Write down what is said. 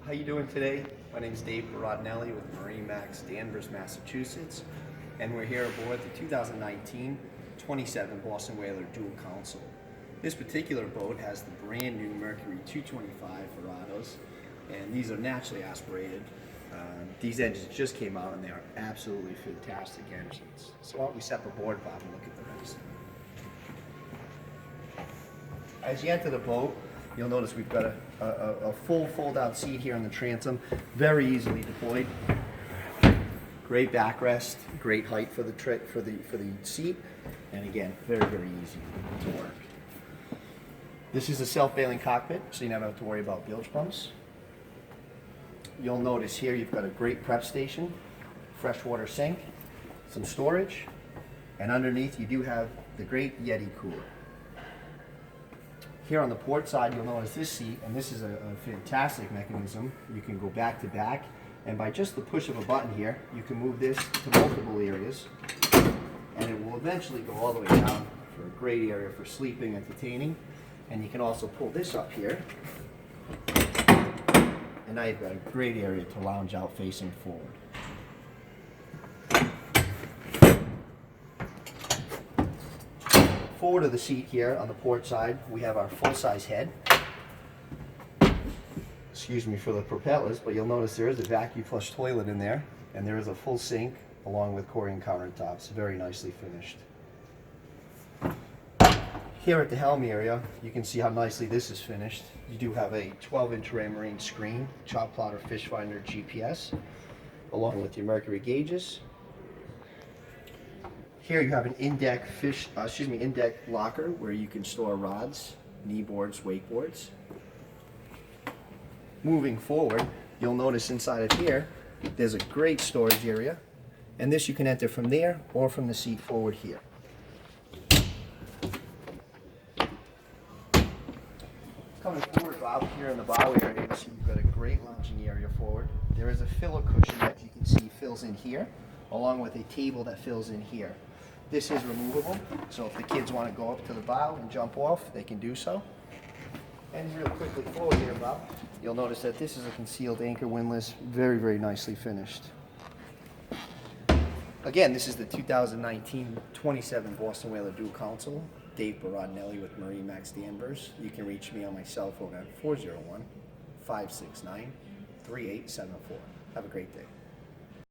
How you doing today? My name is Dave Barodnelli with MarineMax, Danvers, Massachusetts, and we're here aboard the 2019 27 Boston Whaler dual console. This particular boat has the brand new Mercury 225 Verados, and these are naturally aspirated. These engines just came out and they are absolutely fantastic engines. So why don't we step aboard, Bob, and look at the rest. As you enter the boat, you'll notice we've got a full fold-out seat here on the transom, very easily deployed. Great backrest, great height for the seat, and again, very easy to work. This is a self-bailing cockpit, so you never have to worry about bilge pumps. You'll notice here you've got a great prep station, freshwater sink, some storage, and underneath you do have the great Yeti cooler. Here on the port side, you'll notice this seat, and this is a fantastic mechanism. You can go back to back, and by just the push of a button here, you can move this to multiple areas, and it will eventually go all the way down for a great area for sleeping, entertaining. And you can also pull this up here, and now you've got a great area to lounge out facing forward. Forward of the seat here on the port side, we have our full-size head. Excuse me for the propellers, but you'll notice there is a vacuum flush toilet in there, and there is a full sink along with Corian countertops, very nicely finished. Here at the helm area, you can see how nicely this is finished. You do have a 12-inch Raymarine screen, chop plotter, fish finder, GPS, along with your mercury gauges. Here you have an in-deck in-deck locker where you can store rods, knee boards, wakeboards. Moving forward, you'll notice inside of here, there's a great storage area, and this you can enter from there or from the seat forward here. Coming forward, Bob, here in the bow area, you see you've got a great lounging area forward. There is a filler cushion that you can see fills in here, along with a table that fills in here. This is removable, so if the kids want to go up to the bow and jump off, they can do so. And real quickly forward here, Bob, you'll notice that this is a concealed anchor windlass, very nicely finished. Again, this is the 2019 27 Boston Whaler dual console. Dave Barodnelli with MarineMax Danvers. You can reach me on my cell phone at 401-569-3874. Have a great day.